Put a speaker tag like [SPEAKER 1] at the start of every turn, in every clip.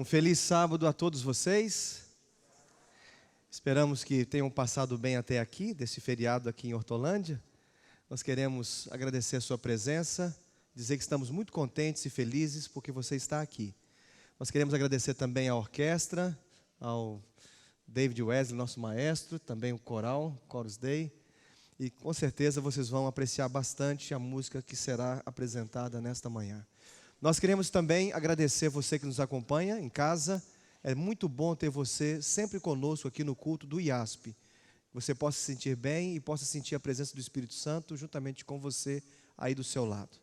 [SPEAKER 1] Um feliz sábado a todos vocês. Esperamos que tenham passado bem até aqui, desse feriado aqui em Hortolândia. Nós queremos agradecer a sua presença, dizer que estamos muito contentes e felizes porque você está aqui. Nós queremos agradecer também à orquestra, ao David Wesley, nosso maestro, também o coral, Chorus Day. E com certeza vocês vão apreciar bastante a música que será apresentada nesta manhã. Nós queremos também agradecer você que nos acompanha em casa. É muito bom ter você sempre conosco aqui no culto do IASP. Você possa se sentir bem e possa sentir a presença do Espírito Santo juntamente com você aí do seu lado.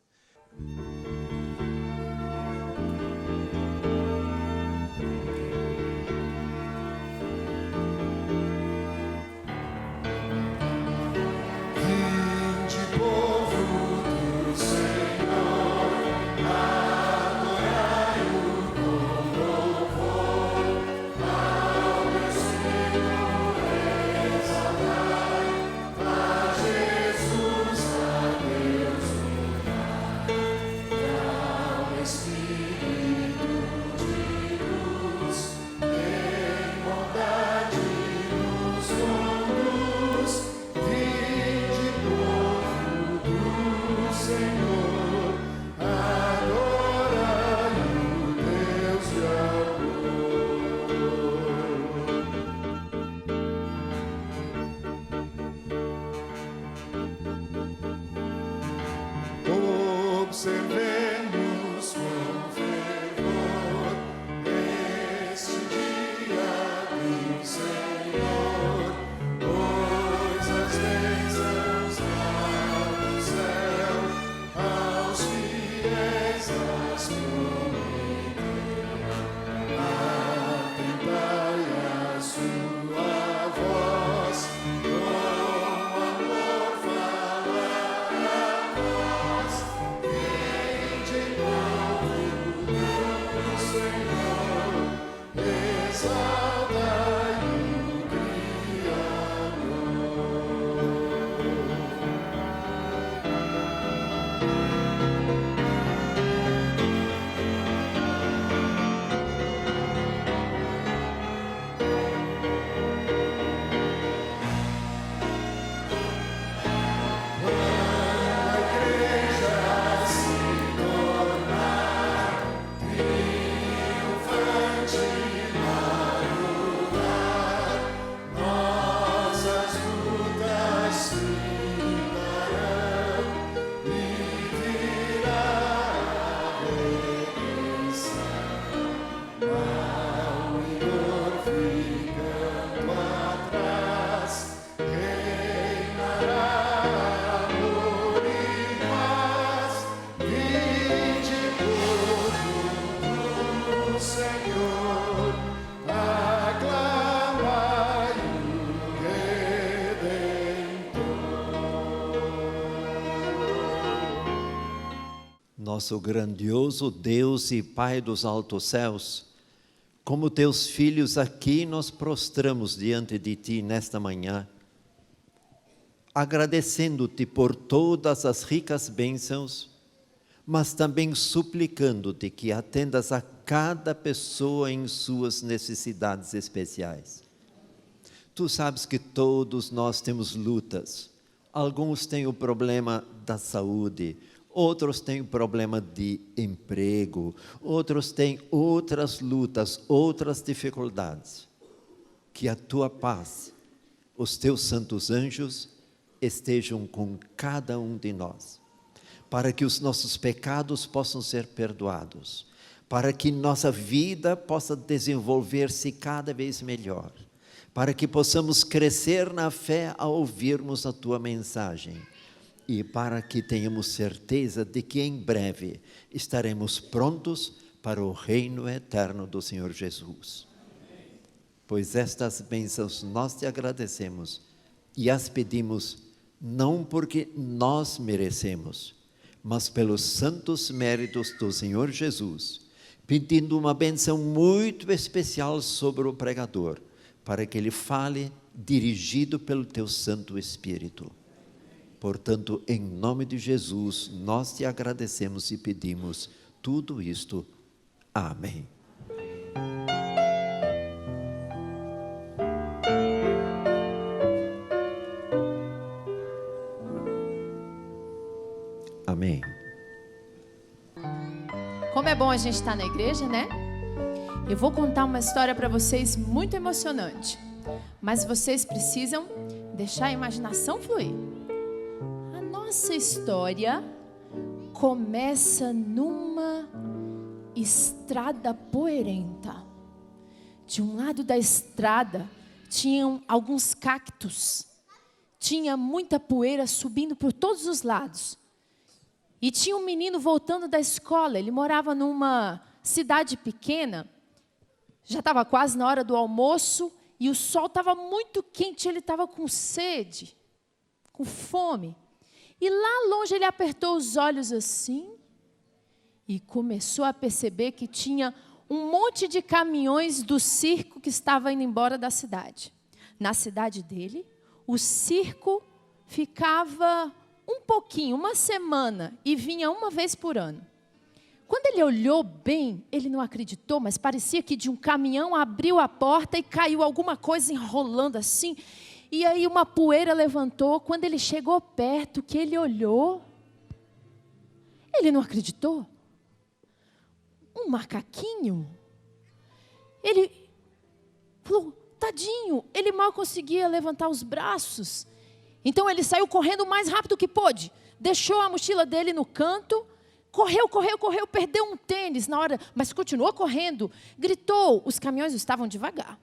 [SPEAKER 2] Observemos com fervor este dia do Senhor, pois as bênçãos do céu aos fiéis as prometeu. Atentai a sua voz, com amor falar a nós.
[SPEAKER 3] Nosso grandioso Deus e Pai dos altos céus, como teus filhos aqui nos prostramos diante de Ti nesta manhã, agradecendo-Te por todas as ricas bênçãos, mas também suplicando-Te que atendas a cada pessoa em suas necessidades especiais. Tu sabes que todos nós temos lutas, alguns têm o problema da saúde, outros têm o problema de emprego, outros têm outras lutas, outras dificuldades. Que a Tua paz, os Teus santos anjos estejam com cada um de nós, para que os nossos pecados possam ser perdoados, para que nossa vida possa desenvolver-se cada vez melhor, para que possamos crescer na fé ao ouvirmos a Tua mensagem, e para que tenhamos certeza de que em breve estaremos prontos para o reino eterno do Senhor Jesus. Pois estas bênçãos nós Te agradecemos e as pedimos não porque nós merecemos, mas pelos santos méritos do Senhor Jesus, pedindo uma bênção muito especial sobre o pregador, para que ele fale dirigido pelo Teu Santo Espírito. Portanto, em nome de Jesus, nós Te agradecemos e pedimos tudo isto. Amém. Amém.
[SPEAKER 4] Como é bom a gente estar na igreja, né? Eu vou contar uma história para vocês muito emocionante. Mas vocês precisam deixar a imaginação fluir. A nossa história começa numa estrada poeirenta. De um lado da estrada tinham alguns cactos. Tinha muita poeira subindo por todos os lados. E tinha um menino voltando da escola. Ele morava numa cidade pequena. Já estava quase na hora do almoço. E o sol estava muito quente. Ele estava com sede, com fome. E lá longe ele apertou os olhos assim. E começou a perceber que tinha um monte de caminhões do circo que estava indo embora da cidade. Na cidade dele, o circo ficava um pouquinho, uma semana, e vinha uma vez por ano. Quando ele olhou bem, ele não acreditou, mas parecia que de um caminhão abriu a porta e caiu alguma coisa enrolando assim. E aí uma poeira levantou. Quando ele chegou perto, que ele olhou, ele não acreditou. Um macaquinho. Ele falou, tadinho, ele mal conseguia levantar os braços. Então ele saiu correndo o mais rápido que pôde. Deixou a mochila dele no canto. Correu, perdeu um tênis na hora, mas continuou correndo. Gritou, os caminhões estavam devagar.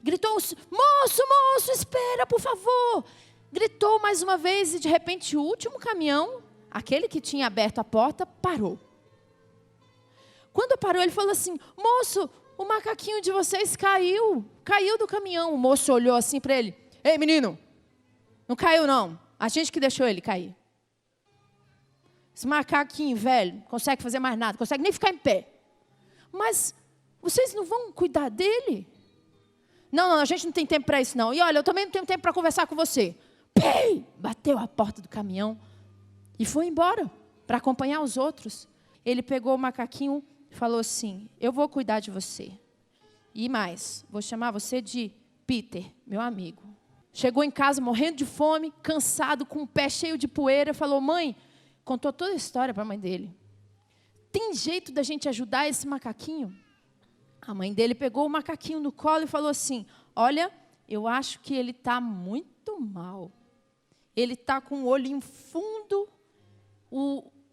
[SPEAKER 4] Gritou, moço, espera, por favor. Gritou mais uma vez e de repente o último caminhão, aquele que tinha aberto a porta, parou. Quando parou, ele falou assim, moço, o macaquinho de vocês caiu do caminhão. O moço olhou assim para ele, ei menino, não caiu não, a gente que deixou ele cair. Esse macaquinho velho, não consegue fazer mais nada, não consegue nem ficar em pé. Mas vocês não vão cuidar dele? Não, a gente não tem tempo para isso não. E olha, eu também não tenho tempo para conversar com você. Pei! Bateu a porta do caminhão e foi embora para acompanhar os outros. Ele pegou o macaquinho e falou assim, eu vou cuidar de você. E mais, vou chamar você de Peter, meu amigo. Chegou em casa morrendo de fome, cansado, com o pé cheio de poeira, falou, mãe, contou toda a história para a mãe dele. Tem jeito da gente ajudar esse macaquinho? A mãe dele pegou o macaquinho no colo e falou assim, olha, eu acho que ele está muito mal. Ele está com o olho em fundo,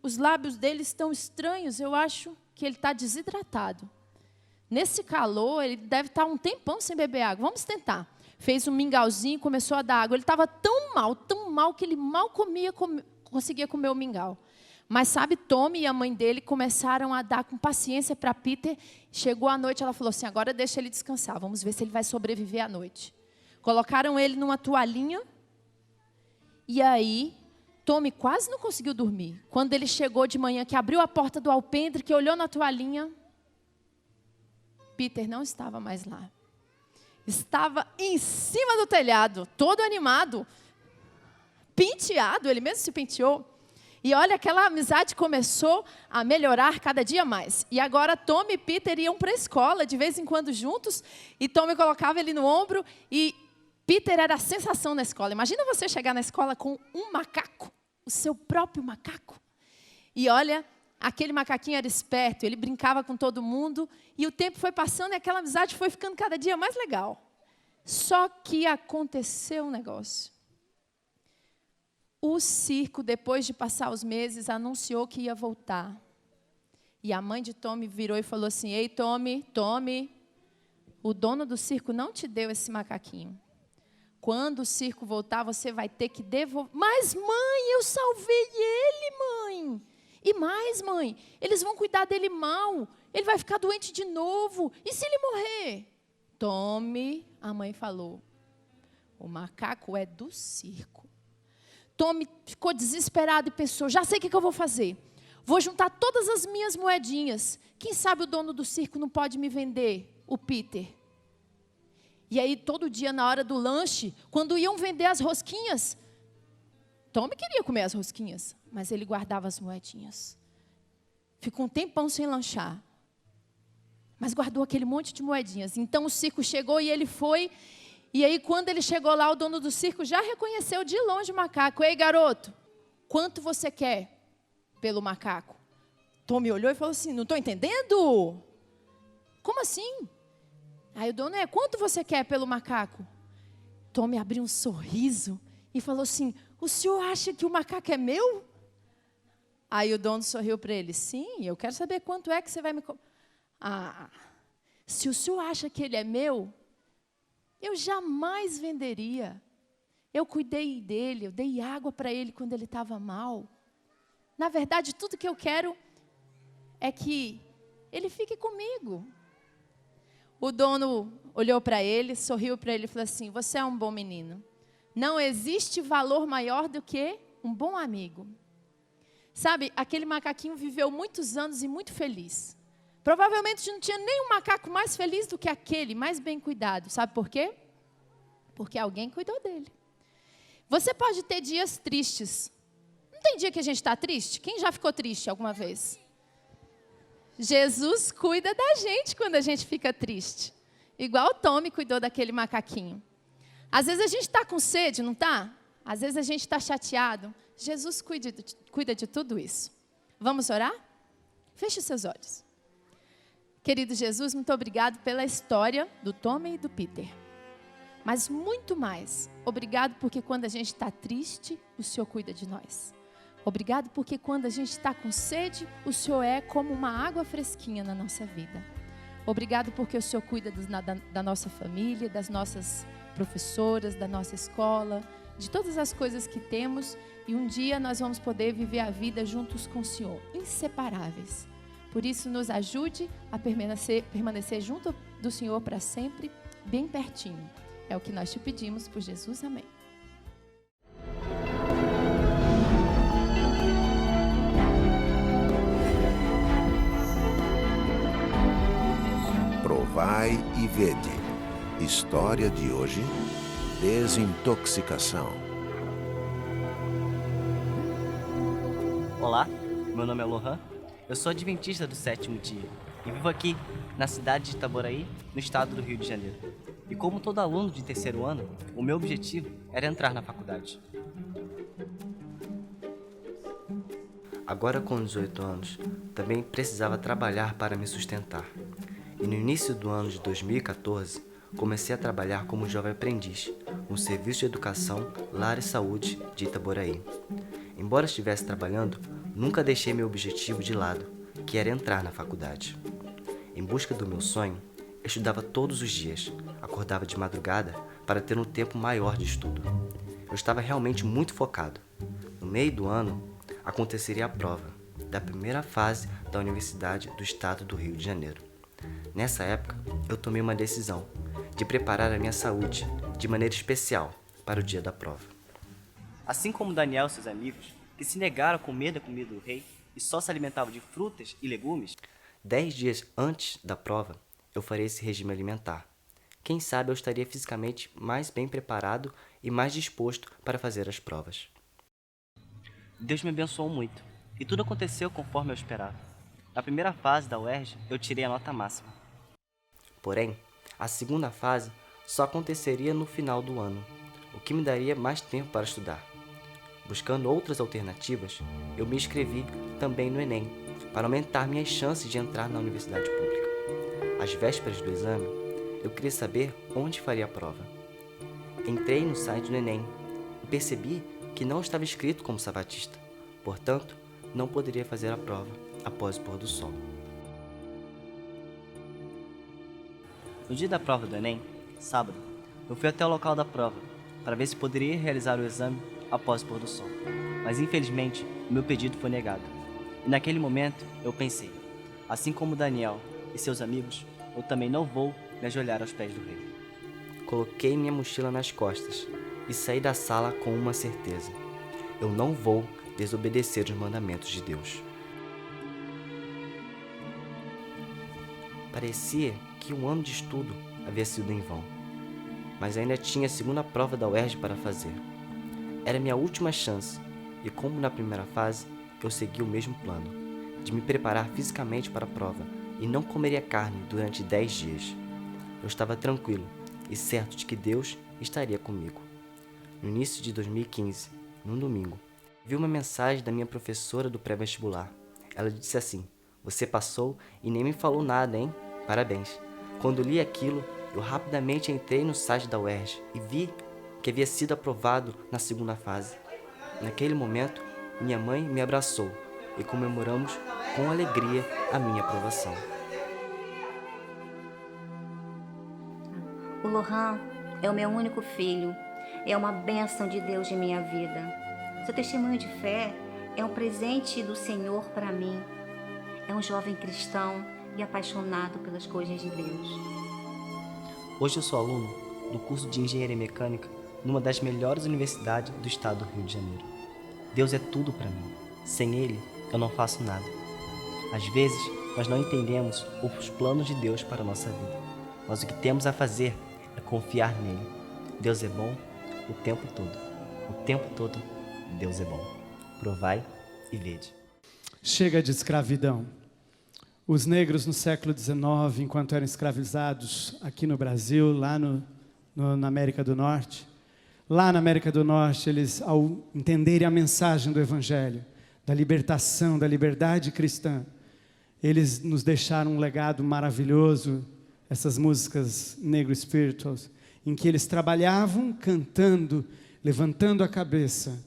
[SPEAKER 4] os lábios dele estão estranhos, eu acho que ele está desidratado. Nesse calor, ele deve estar um tempão sem beber água. Vamos tentar. Fez um mingauzinho, começou a dar água. Ele estava tão mal, que ele mal conseguia comer o mingau. Mas sabe, Tommy e a mãe dele começaram a dar com paciência para Peter. Chegou a noite, ela falou assim, agora deixa ele descansar, vamos ver se ele vai sobreviver à noite. Colocaram ele numa toalhinha, e aí, Tommy quase não conseguiu dormir. Quando ele chegou de manhã, que abriu a porta do alpendre, que olhou na toalhinha, Peter não estava mais lá. Estava em cima do telhado, todo animado, penteado, ele mesmo se penteou. E olha, aquela amizade começou a melhorar cada dia mais. E agora Tommy e Peter iam para a escola, de vez em quando juntos, e Tommy colocava ele no ombro, e Peter era a sensação na escola. Imagina você chegar na escola com um macaco, o seu próprio macaco. E olha, aquele macaquinho era esperto, ele brincava com todo mundo, e o tempo foi passando e aquela amizade foi ficando cada dia mais legal. Só que aconteceu um negócio. O circo, depois de passar os meses, anunciou que ia voltar. E a mãe de Tommy virou e falou assim, ei, Tommy, o dono do circo não te deu esse macaquinho. Quando o circo voltar, você vai ter que devolver. Mas, mãe, eu salvei ele, mãe. E mais, mãe, eles vão cuidar dele mal. Ele vai ficar doente de novo. E se ele morrer? Tommy, a mãe falou, o macaco é do circo. Tommy ficou desesperado e pensou, já sei o que eu vou fazer. Vou juntar todas as minhas moedinhas. Quem sabe o dono do circo não pode me vender o Peter. E aí, todo dia, na hora do lanche, quando iam vender as rosquinhas, Tommy queria comer as rosquinhas, mas ele guardava as moedinhas. Ficou um tempão sem lanchar. mas guardou aquele monte de moedinhas. Então o circo chegou e ele foi. E aí, quando ele chegou lá, o dono do circo já reconheceu de longe o macaco. Ei, garoto, quanto você quer pelo macaco? Tom olhou e falou assim, não estou entendendo. Como assim? Aí o dono, quanto você quer pelo macaco? Tom abriu um sorriso e falou assim, o senhor acha que o macaco é meu? Aí o dono sorriu para ele, sim, eu quero saber quanto é que você vai me... se o senhor acha que ele é meu, eu jamais venderia. Eu cuidei dele, eu dei água para ele quando ele estava mal. Na verdade, tudo que eu quero é que ele fique comigo. O dono olhou para ele, sorriu para ele e falou assim, você é um bom menino. Não existe valor maior do que um bom amigo. Sabe, aquele macaquinho viveu muitos anos e muito feliz. Provavelmente não tinha nenhum macaco mais feliz do que aquele, mais bem cuidado. Sabe por quê? Porque alguém cuidou dele. Você pode ter dias tristes. Não tem dia que a gente está triste? Quem já ficou triste alguma vez? Jesus cuida da gente quando a gente fica triste. Igual o Tommy cuidou daquele macaquinho. Às vezes a gente está com sede, não está? Às vezes a gente está chateado. Jesus cuida de tudo isso. Vamos orar? Feche os seus olhos. Querido Jesus, muito obrigado pela história do Tommy e do Peter. Mas muito mais, obrigado porque quando a gente está triste, o Senhor cuida de nós. Obrigado porque quando a gente está com sede, o Senhor é como uma água fresquinha na nossa vida. Obrigado porque o Senhor cuida da nossa família, das nossas professoras, da nossa escola, de todas as coisas que temos. E um dia nós vamos poder viver a vida juntos com o Senhor, inseparáveis. Por isso, nos ajude a permanecer junto do Senhor para sempre, bem pertinho. É o que nós te pedimos por Jesus, amém.
[SPEAKER 5] Provai e vede. História de hoje: desintoxicação.
[SPEAKER 6] Olá, meu nome é Lohan, eu sou adventista do 7º dia e vivo aqui na cidade de Itaboraí, no estado do Rio de Janeiro. E como todo aluno de terceiro ano, o meu objetivo era entrar na faculdade. Agora com 18 anos, também precisava trabalhar para me sustentar. E no início do ano de 2014, comecei a trabalhar como jovem aprendiz no Serviço de Educação, Lar e Saúde de Itaboraí. Embora estivesse trabalhando, nunca deixei meu objetivo de lado, que era entrar na faculdade. Em busca do meu sonho, eu estudava todos os dias, acordava de madrugada para ter um tempo maior de estudo. Eu estava realmente muito focado. No meio do ano, aconteceria a prova da primeira fase da Universidade do Estado do Rio de Janeiro. Nessa época, eu tomei uma decisão de preparar a minha saúde de maneira especial para o dia da prova. Assim como Daniel e seus amigos, que se negaram a comer da comida do rei e só se alimentavam de frutas e legumes, 10 dias antes da prova, eu farei esse regime alimentar. Quem sabe eu estaria fisicamente mais bem preparado e mais disposto para fazer as provas. Deus me abençoou muito, e tudo aconteceu conforme eu esperava. Na primeira fase da UERJ, eu tirei a nota máxima. Porém, a segunda fase só aconteceria no final do ano, o que me daria mais tempo para estudar. Buscando outras alternativas, eu me inscrevi também no Enem, para aumentar minhas chances de entrar na universidade pública. Às vésperas do exame, eu queria saber onde faria a prova. Entrei no site do Enem e percebi que não estava inscrito como sabatista, portanto, não poderia fazer a prova após o pôr do sol. No dia da prova do Enem, sábado, eu fui até o local da prova para ver se poderia realizar o exame após o pôr do sol. Mas infelizmente, o meu pedido foi negado. E naquele momento, eu pensei, assim como Daniel e seus amigos, eu também não vou me ajoelhar aos pés do rei. Coloquei minha mochila nas costas e saí da sala com uma certeza: eu não vou desobedecer os mandamentos de Deus. Parecia que um ano de estudo havia sido em vão, mas ainda tinha a segunda prova da UERJ para fazer. Era minha última chance, e como na primeira fase, eu segui o mesmo plano, de me preparar fisicamente para a prova e não comeria carne durante 10 dias. Eu estava tranquilo e certo de que Deus estaria comigo. No início de 2015, num domingo, vi uma mensagem da minha professora do pré-vestibular. Ela disse assim: "Você passou e nem me falou nada, hein? Parabéns." Quando li aquilo, eu rapidamente entrei no site da UERJ e vi que havia sido aprovado na segunda fase. Naquele momento, minha mãe me abraçou e comemoramos com alegria a minha aprovação.
[SPEAKER 7] O Lohan é o meu único filho, é uma bênção de Deus em minha vida. Seu testemunho de fé é um presente do Senhor para mim. É um jovem cristão e apaixonado pelas coisas de Deus.
[SPEAKER 6] Hoje eu sou aluno do curso de Engenharia Mecânica numa das melhores universidades do estado do Rio de Janeiro. Deus é tudo para mim. Sem Ele, eu não faço nada. Às vezes, nós não entendemos os planos de Deus para a nossa vida, mas o que temos a fazer é confiar nele. Deus é bom o tempo todo. O tempo todo, Deus é bom. Provai e vede.
[SPEAKER 8] Chega de escravidão. Os negros no século XIX, enquanto eram escravizados aqui no Brasil, lá na América do Norte, lá na América do Norte, eles, ao entenderem a mensagem do Evangelho, da libertação, da liberdade cristã, eles nos deixaram um legado maravilhoso, essas músicas negro spirituals, em que eles trabalhavam cantando, levantando a cabeça,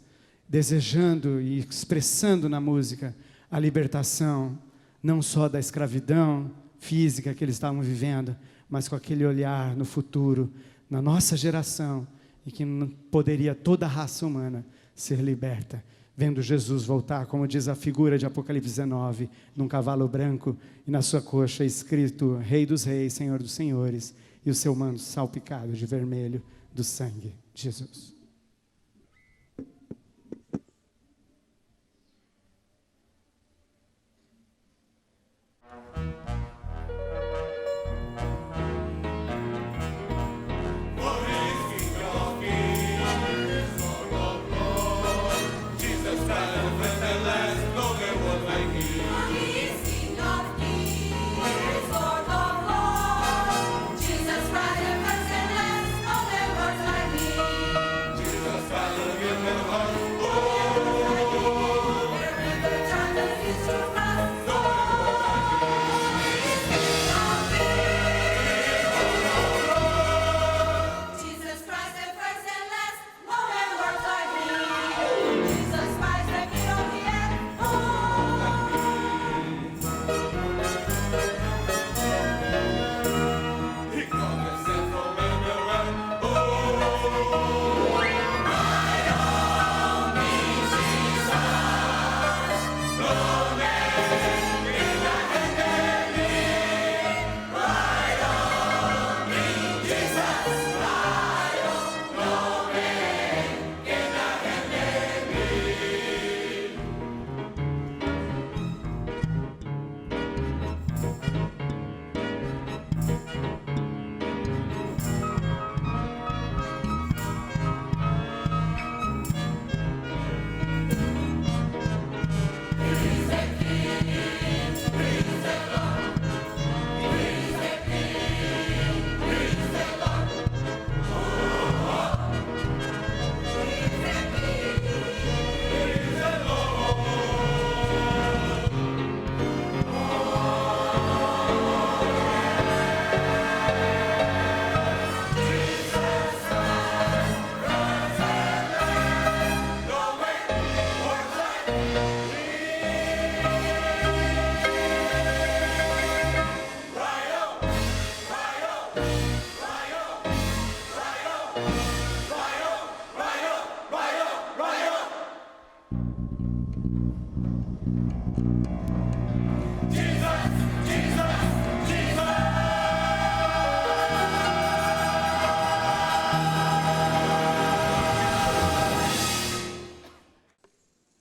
[SPEAKER 8] desejando e expressando na música a libertação, não só da escravidão física que eles estavam vivendo, mas com aquele olhar no futuro, na nossa geração, e que poderia toda a raça humana ser liberta, vendo Jesus voltar, como diz a figura de Apocalipse 19, num cavalo branco, e na sua coxa escrito Rei dos Reis, Senhor dos Senhores, e o seu manto salpicado de vermelho do sangue de Jesus.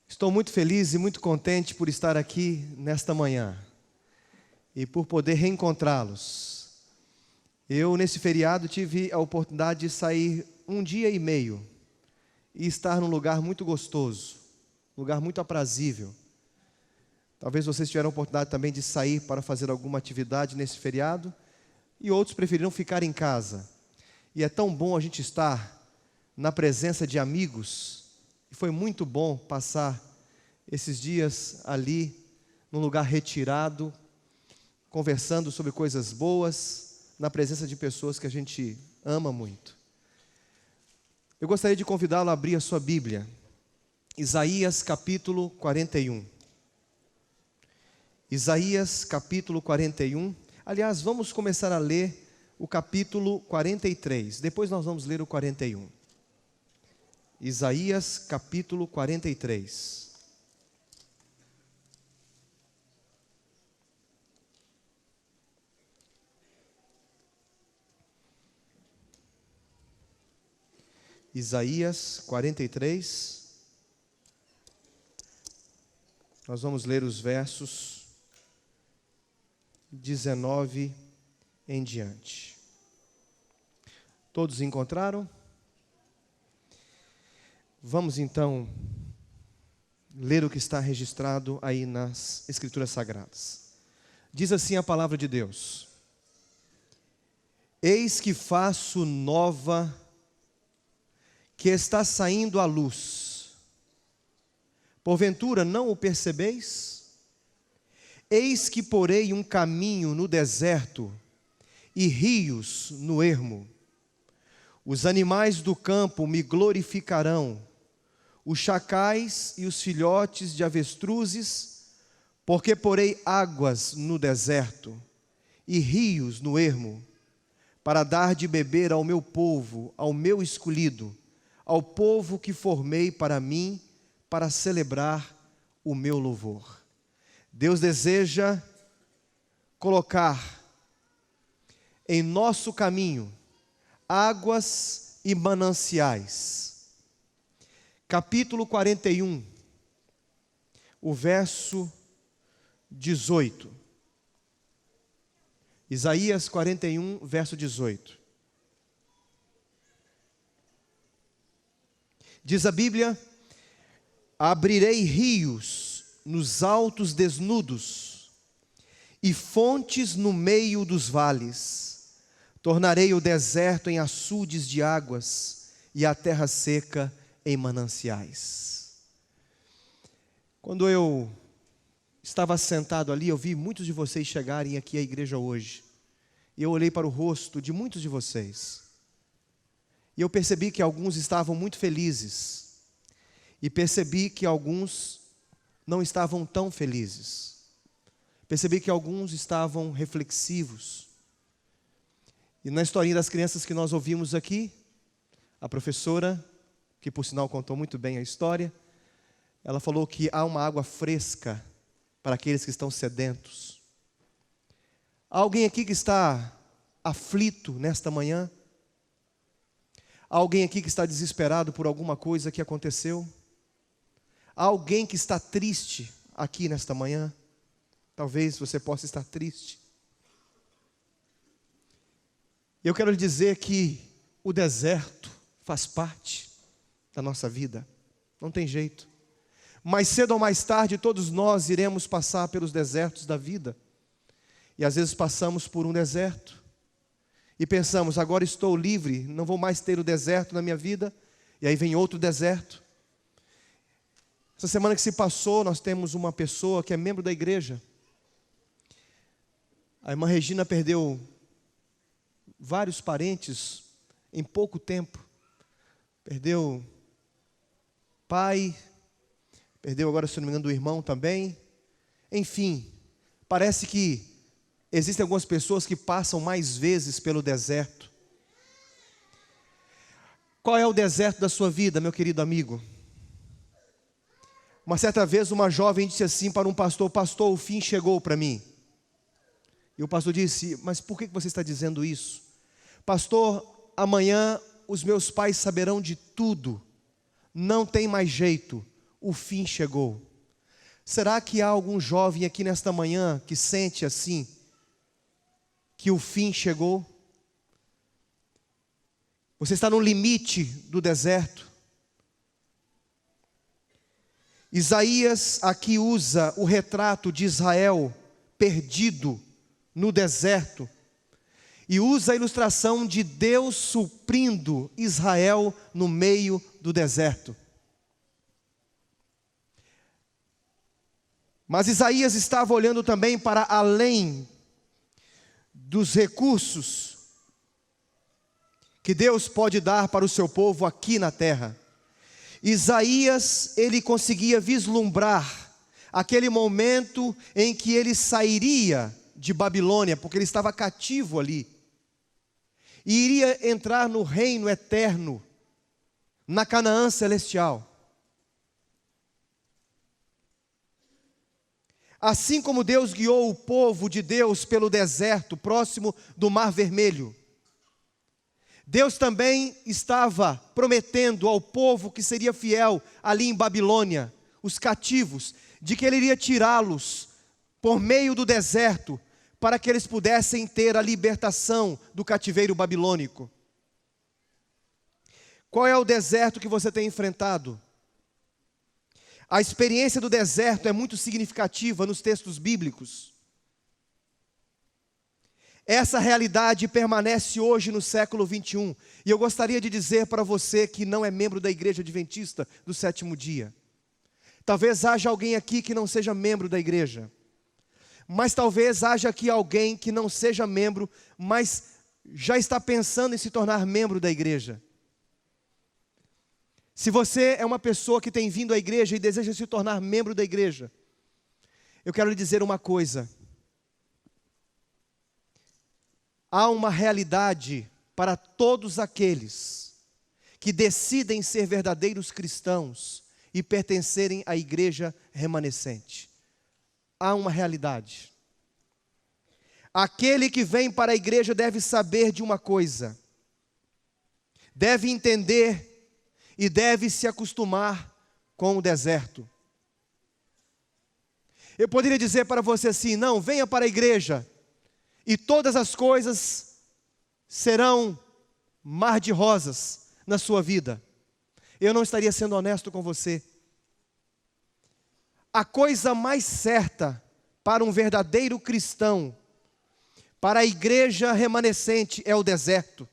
[SPEAKER 1] Estou muito feliz e muito contente por estar aqui nesta manhã e por poder reencontrá-los. Eu, nesse feriado, tive a oportunidade de sair 1 dia e meio e estar num lugar muito gostoso, lugar muito aprazível, Talvez vocês tiveram a oportunidade também de sair para fazer alguma atividade nesse feriado, e outros preferiram ficar em casa. E é tão bom a gente estar na presença de amigos, e foi muito bom passar esses dias ali, num lugar retirado, conversando sobre coisas boas, na presença de pessoas que a gente ama muito. Eu gostaria de convidá-lo a abrir a sua Bíblia, Isaías capítulo 41. Isaías capítulo 41. Aliás, vamos começar a ler o capítulo 43. Depois nós vamos ler o 41. Isaías capítulo 43. Isaías 43. Nós vamos ler os versos 19 em diante. Todos encontraram? Vamos então ler o que está registrado aí nas Escrituras Sagradas. Diz assim a palavra de Deus: Eis que faço nova, que está saindo à luz. Porventura não o percebeis? Eis que porei um caminho no deserto e rios no ermo. Os animais do campo me glorificarão, os chacais e os filhotes de avestruzes, porque porei águas no deserto e rios no ermo, para dar de beber ao meu povo, ao meu escolhido, ao povo que formei para mim, para celebrar o meu louvor. Deus deseja colocar em nosso caminho águas e mananciais. Capítulo 41, o verso 18. Isaías 41, verso 18. Diz a Bíblia: abrirei rios nos altos desnudos e fontes no meio dos vales. Tornarei o deserto em açudes de águas e a terra seca em mananciais. Quando eu estava sentado ali, eu vi muitos de vocês chegarem aqui à igreja hoje. E eu olhei para o rosto de muitos de vocês. E eu percebi que alguns estavam muito felizes. E percebi que alguns não estavam tão felizes. Percebi que alguns estavam reflexivos. E na historinha das crianças que nós ouvimos aqui, a professora, que por sinal contou muito bem a história, ela falou que há uma água fresca para aqueles que estão sedentos. Há alguém aqui que está aflito nesta manhã? Há alguém aqui que está desesperado por alguma coisa que aconteceu? Há alguém que está triste aqui nesta manhã? Talvez você possa estar triste. Eu quero lhe dizer que o deserto faz parte da nossa vida. Não tem jeito. Mais cedo ou mais tarde, todos nós iremos passar pelos desertos da vida. E às vezes passamos por um deserto. E pensamos, agora estou livre, não vou mais ter o deserto na minha vida. E aí vem outro deserto. Essa semana que se passou, nós temos uma pessoa que é membro da igreja. A irmã Regina perdeu vários parentes em pouco tempo. Perdeu pai, perdeu agora, se não me engano, do irmão também. Enfim, parece que existem algumas pessoas que passam mais vezes pelo deserto. Qual é o deserto da sua vida, meu querido amigo? Uma certa vez uma jovem disse assim para um pastor: pastor, o fim chegou para mim. E o pastor disse: mas por que você está dizendo isso? Pastor, amanhã os meus pais saberão de tudo. Não tem mais jeito, o fim chegou. Será que há algum jovem aqui nesta manhã que sente assim, que o fim chegou? Você está no limite do deserto. Isaías aqui usa o retrato de Israel perdido no deserto e usa a ilustração de Deus suprindo Israel no meio do deserto. Mas Isaías estava olhando também para além dos recursos que Deus pode dar para o seu povo aqui na terra. Isaías, ele conseguia vislumbrar aquele momento em que ele sairia de Babilônia, porque ele estava cativo ali, e iria entrar no reino eterno, na Canaã celestial. Assim como Deus guiou o povo de Deus pelo deserto, próximo do Mar Vermelho, Deus também estava prometendo ao povo que seria fiel ali em Babilônia, os cativos, de que Ele iria tirá-los por meio do deserto, para que eles pudessem ter a libertação do cativeiro babilônico. Qual é o deserto que você tem enfrentado? A experiência do deserto é muito significativa nos textos bíblicos. Essa realidade permanece hoje no século 21. E eu gostaria de dizer para você que não é membro da Igreja Adventista do Sétimo Dia. Talvez haja alguém aqui que não seja membro da igreja. Mas talvez haja aqui alguém que não seja membro, mas já está pensando em se tornar membro da igreja. Se você é uma pessoa que tem vindo à igreja e deseja se tornar membro da igreja, eu quero lhe dizer uma coisa. Há uma realidade para todos aqueles que decidem ser verdadeiros cristãos e pertencerem à igreja remanescente. Há uma realidade. Aquele que vem para a igreja deve saber de uma coisa, deve entender e deve se acostumar com o deserto. Eu poderia dizer para você assim: não, venha para a igreja e todas as coisas serão mar de rosas na sua vida. Eu não estaria sendo honesto com você. A coisa mais certa para um verdadeiro cristão, para a igreja remanescente, é o deserto.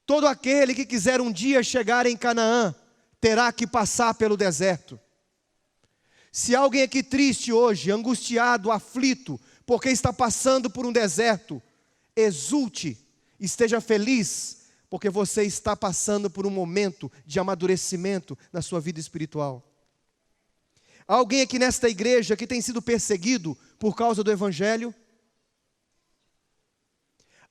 [SPEAKER 1] Todo aquele que quiser um dia chegar em Canaã, terá que passar pelo deserto. Se há alguém aqui triste hoje, angustiado, aflito, porque está passando por um deserto, exulte, esteja feliz, porque você está passando por um momento de amadurecimento na sua vida espiritual. Há alguém aqui nesta igreja que tem sido perseguido por causa do Evangelho?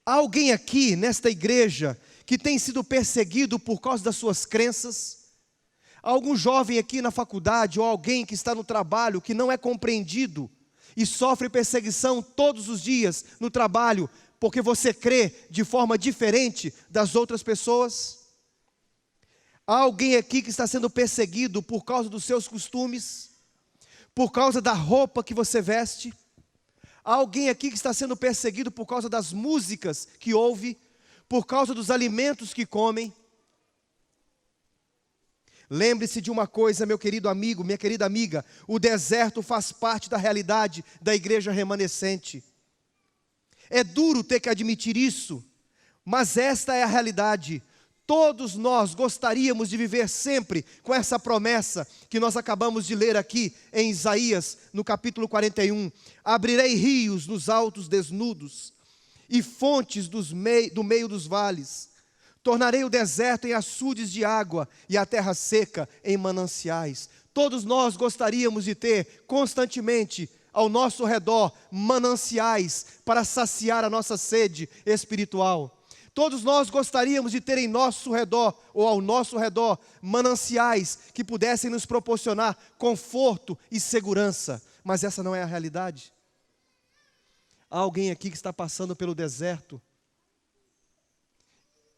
[SPEAKER 1] Há alguém aqui nesta igreja que tem sido perseguido por causa das suas crenças? Há algum jovem aqui na faculdade ou alguém que está no trabalho que não é compreendido e sofre perseguição todos os dias no trabalho porque você crê de forma diferente das outras pessoas? Há alguém aqui que está sendo perseguido por causa dos seus costumes, por causa da roupa que você veste? Há alguém aqui que está sendo perseguido por causa das músicas que ouve, por causa dos alimentos que comem? Lembre-se de uma coisa, meu querido amigo, minha querida amiga: o deserto faz parte da realidade da igreja remanescente. É duro ter que admitir isso, mas esta é a realidade. Todos nós gostaríamos de viver sempre com essa promessa que nós acabamos de ler aqui em Isaías, no capítulo 41. Abrirei rios nos altos desnudos e fontes do meio dos vales. Tornarei o deserto em açudes de água e a terra seca em mananciais. Todos nós gostaríamos de ter constantemente ao nosso redor mananciais para saciar a nossa sede espiritual. Todos nós gostaríamos de ter em nosso redor, ou ao nosso redor, mananciais que pudessem nos proporcionar conforto e segurança. Mas essa não é a realidade. Há alguém aqui que está passando pelo deserto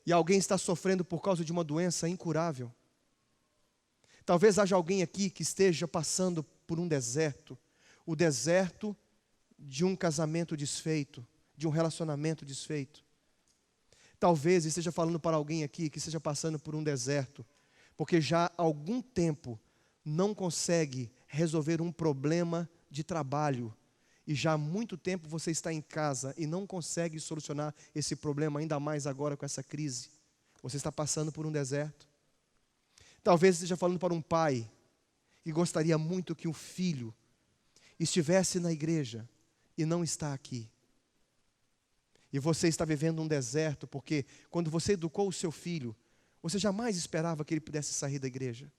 [SPEAKER 1] e alguém está sofrendo por causa de uma doença incurável. Talvez haja alguém aqui que esteja passando por um deserto, o deserto de um casamento desfeito, de um relacionamento desfeito. Talvez esteja falando para alguém aqui que esteja passando por um deserto, porque já há algum tempo não consegue resolver um problema de trabalho, e já há muito tempo você está em casa e não consegue solucionar esse problema, ainda mais agora com essa crise. Você está passando por um deserto. Talvez esteja falando para um pai que gostaria muito que o filho estivesse na igreja e não está aqui. E você está vivendo um deserto porque quando você educou o seu filho, você jamais esperava que ele pudesse sair da igreja.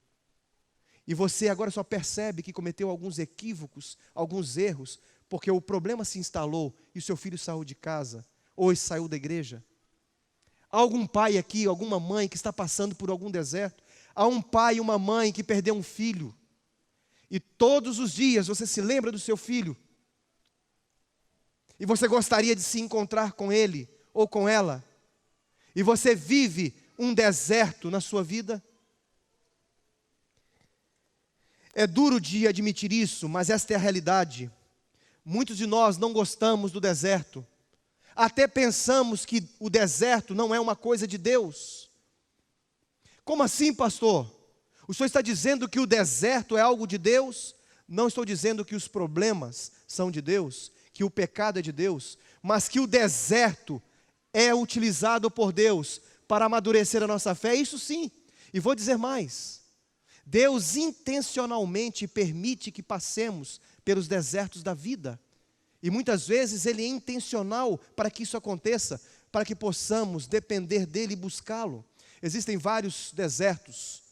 [SPEAKER 1] E você agora só percebe que cometeu alguns equívocos, alguns erros, porque o problema se instalou e o seu filho saiu de casa, ou saiu da igreja. Há algum pai aqui, alguma mãe que está passando por algum deserto? Há um pai e uma mãe que perdeu um filho. E todos os dias você se lembra do seu filho. E você gostaria de se encontrar com ele ou com ela. E você vive um deserto na sua vida. É duro de admitir isso, mas esta é a realidade. Muitos de nós não gostamos do deserto. Até pensamos que o deserto não é uma coisa de Deus. Como assim, pastor? O senhor está dizendo que o deserto é algo de Deus? Não estou dizendo que os problemas são de Deus, que o pecado é de Deus, mas que o deserto é utilizado por Deus para amadurecer a nossa fé, isso sim. E vou dizer mais. Deus intencionalmente permite que passemos pelos desertos da vida. E muitas vezes Ele é intencional para que isso aconteça, para que possamos depender dEle e buscá-lo. Existem vários desertos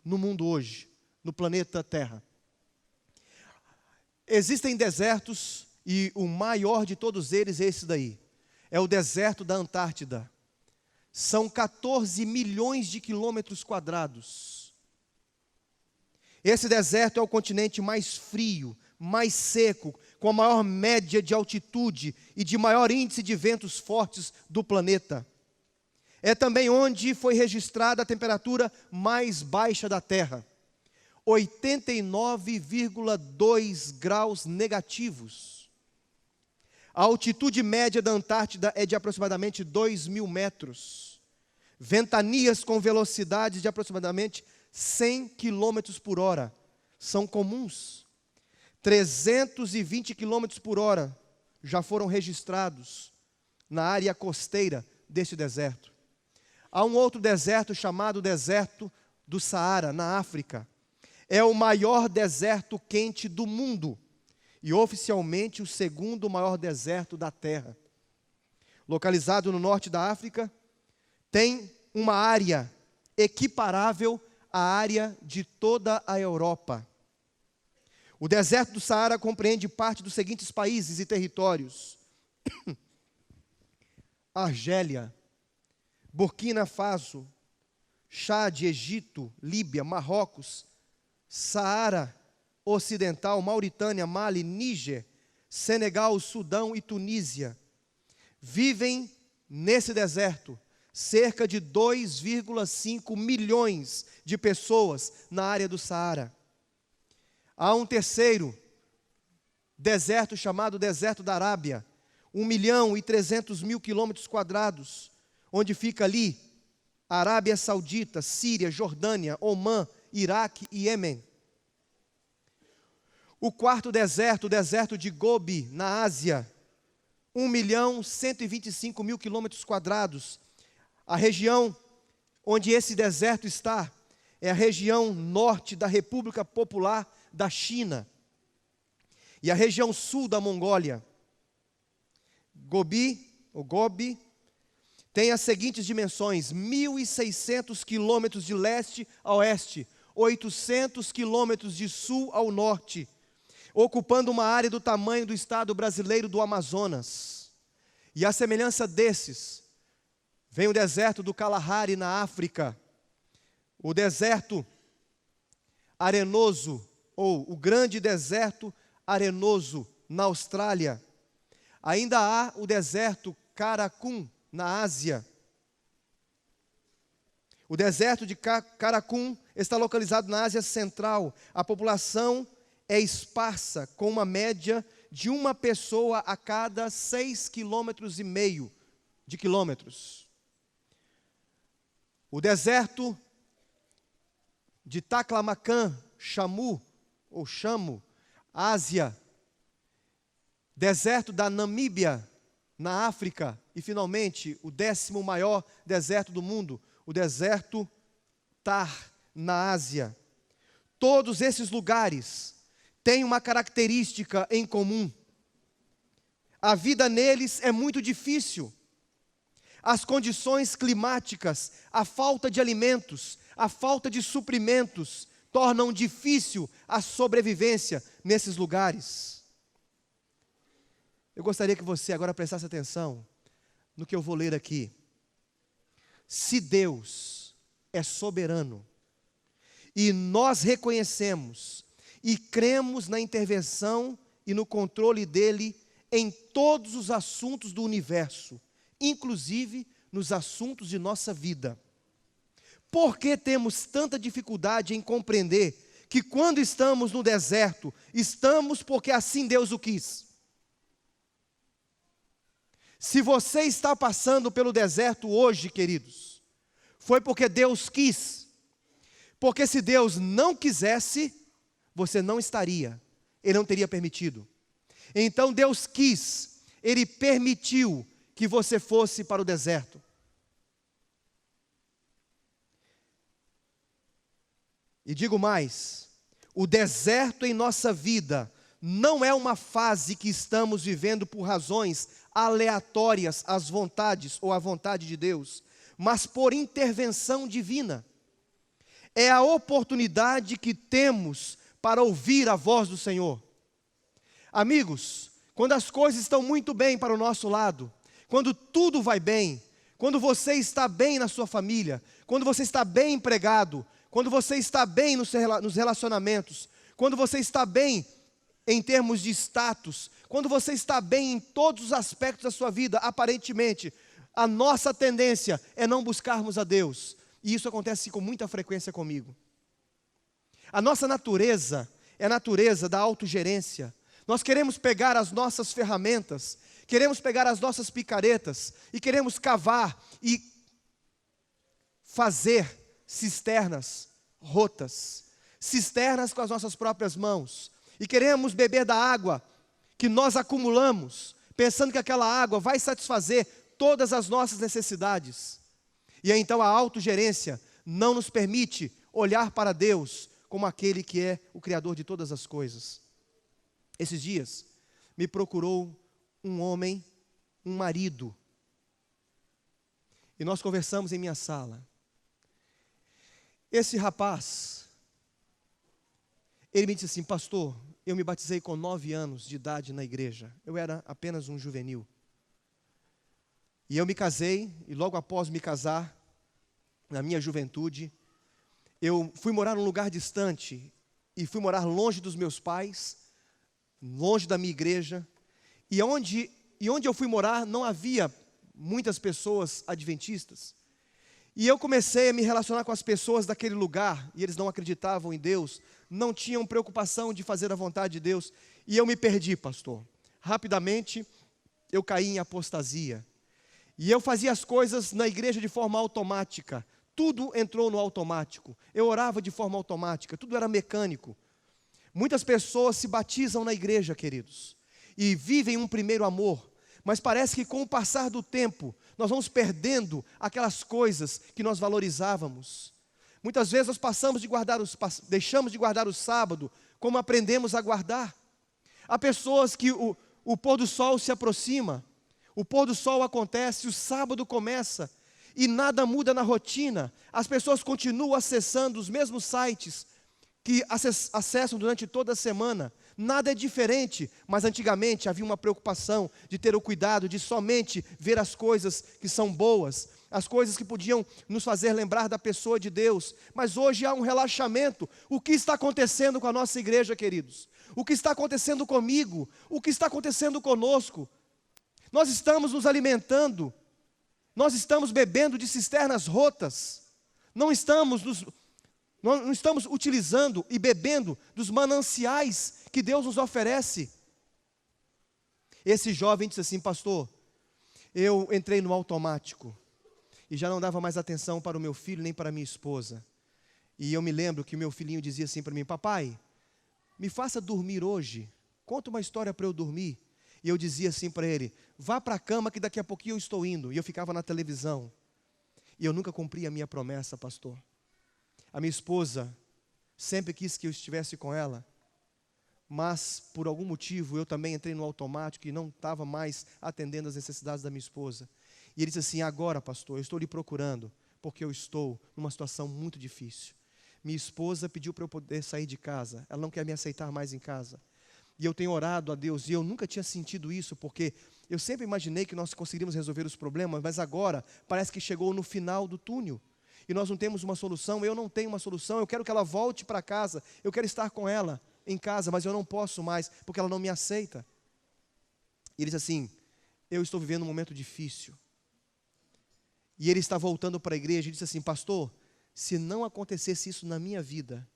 [SPEAKER 1] no mundo hoje, no planeta Terra. Existem desertos, e o maior de todos eles é esse daí. É o deserto da Antártida. São 14 milhões de quilômetros quadrados. Esse deserto é o continente mais frio, mais seco, com a maior média de altitude e de maior índice de ventos fortes do planeta. É também onde foi registrada a temperatura mais baixa da Terra, 89,2 graus negativos. A altitude média da Antártida é de aproximadamente 2.000 metros. Ventanias com velocidades de aproximadamente 100 km por hora são comuns. 320 km por hora já foram registrados na área costeira deste deserto. Há um outro deserto chamado deserto do Saara, na África. É o maior deserto quente do mundo e oficialmente o segundo maior deserto da Terra. Localizado no norte da África, tem uma área equiparável à área de toda a Europa. O deserto do Saara compreende parte dos seguintes países e territórios: Argélia, Burkina Faso, Chad, Egito, Líbia, Marrocos, Saara Ocidental, Mauritânia, Mali, Níger, Senegal, Sudão e Tunísia. Vivem nesse deserto cerca de 2,5 milhões de pessoas na área do Saara. Há um terceiro deserto chamado deserto da Arábia, 1.300.000 quilômetros quadrados, onde fica ali Arábia Saudita, Síria, Jordânia, Omã, Iraque e Iêmen. O quarto deserto, o deserto de Gobi, na Ásia, 1.125.000 quilômetros quadrados. A região onde esse deserto está é a região norte da República Popular da China e a região sul da Mongólia. Gobi tem as seguintes dimensões: 1.600 quilômetros de leste a oeste, 800 quilômetros de sul ao norte, ocupando uma área do tamanho do estado brasileiro do Amazonas. E a semelhança desses, vem o deserto do Kalahari na África, o deserto arenoso, ou o grande deserto arenoso na Austrália. Ainda há o deserto Karakum na Ásia. O deserto de Karakum está localizado na Ásia Central. A população é esparsa, com uma média de uma pessoa a cada 6,5 quilômetros de quilômetros. O deserto de Taklamakan, Shamu, ou Chamo, Ásia, deserto da Namíbia, na África, e finalmente o 10º maior deserto do mundo, o deserto Thar, na Ásia. Todos esses lugares têm uma característica em comum. A vida neles é muito difícil. As condições climáticas, a falta de alimentos, a falta de suprimentos, tornam difícil a sobrevivência nesses lugares. Eu gostaria que você agora prestasse atenção no que eu vou ler aqui. Se Deus é soberano, e nós reconhecemos e cremos na intervenção e no controle dele em todos os assuntos do universo, inclusive nos assuntos de nossa vida. Por que temos tanta dificuldade em compreender que quando estamos no deserto, estamos porque assim Deus o quis? Se você está passando pelo deserto hoje, queridos, foi porque Deus quis. Porque se Deus não quisesse, você não estaria. Ele não teria permitido. Então Deus quis, Ele permitiu que você fosse para o deserto. E digo mais, o deserto em nossa vida não é uma fase que estamos vivendo por razões aleatórias às vontades ou à vontade de Deus, mas por intervenção divina. É a oportunidade que temos para ouvir a voz do Senhor. Amigos, quando as coisas estão muito bem para o nosso lado, quando tudo vai bem, quando você está bem na sua família, quando você está bem empregado, quando você está bem nos relacionamentos, quando você está bem em termos de status, quando você está bem em todos os aspectos da sua vida, aparentemente, a nossa tendência é não buscarmos a Deus. E isso acontece com muita frequência comigo. A nossa natureza é a natureza da autogerência. Nós queremos pegar as nossas ferramentas, queremos pegar as nossas picaretas e queremos cavar e fazer cisternas rotas, cisternas com as nossas próprias mãos. E queremos beber da água que nós acumulamos, pensando que aquela água vai satisfazer todas as nossas necessidades. E aí, então a autogerência não nos permite olhar para Deus como aquele que é o Criador de todas as coisas. Esses dias me procurou um homem, um marido, e nós conversamos em minha sala. Esse rapaz, ele me disse assim: pastor, eu me batizei com 9 anos de idade na igreja, eu era apenas um juvenil. E eu me casei, e logo após me casar, na minha juventude, eu fui morar num lugar distante, e fui morar longe dos meus pais, longe da minha igreja, e onde eu fui morar não havia muitas pessoas adventistas. E eu comecei a me relacionar com as pessoas daquele lugar, e eles não acreditavam em Deus, não tinham preocupação de fazer a vontade de Deus, e eu me perdi, pastor. Rapidamente, eu caí em apostasia. E eu fazia as coisas na igreja de forma automática. Tudo entrou no automático. Eu orava de forma automática, tudo era mecânico. Muitas pessoas se batizam na igreja, queridos, e vivem um primeiro amor. Mas parece que com o passar do tempo, nós vamos perdendo aquelas coisas que nós valorizávamos. Muitas vezes nós deixamos de guardar o sábado como aprendemos a guardar. Há pessoas que o pôr do sol se aproxima, o pôr do sol acontece, o sábado começa e nada muda na rotina. As pessoas continuam acessando os mesmos sites que acessam durante toda a semana. Nada é diferente, mas antigamente havia uma preocupação de ter o cuidado de somente ver as coisas que são boas, as coisas que podiam nos fazer lembrar da pessoa de Deus. Mas hoje há um relaxamento. O que está acontecendo com a nossa igreja, queridos? O que está acontecendo comigo? O que está acontecendo conosco? Nós estamos nos alimentando, nós estamos bebendo de cisternas rotas, não estamos utilizando e bebendo dos mananciais que Deus nos oferece. Esse jovem disse assim: pastor, eu entrei no automático e já não dava mais atenção para o meu filho nem para a minha esposa. E eu me lembro que o meu filhinho dizia assim para mim: papai, me faça dormir hoje, conta uma história para eu dormir. E eu dizia assim para ele: vá para a cama que daqui a pouquinho eu estou indo. E eu ficava na televisão. E eu nunca cumpri a minha promessa, pastor. A minha esposa sempre quis que eu estivesse com ela, mas por algum motivo eu também entrei no automático e não estava mais atendendo às necessidades da minha esposa. E ele disse assim: agora, pastor, eu estou lhe procurando, porque eu estou numa situação muito difícil. Minha esposa pediu para eu poder sair de casa, ela não quer me aceitar mais em casa. E eu tenho orado a Deus, e eu nunca tinha sentido isso, porque eu sempre imaginei que nós conseguiríamos resolver os problemas, mas agora parece que chegou no final do túnel. E nós não temos uma solução, eu não tenho uma solução, eu quero que ela volte para casa, eu quero estar com ela em casa, mas eu não posso mais, porque ela não me aceita. E ele disse assim: eu estou vivendo um momento difícil. E ele está voltando para a igreja e disse assim: pastor, se não acontecesse isso na minha vida,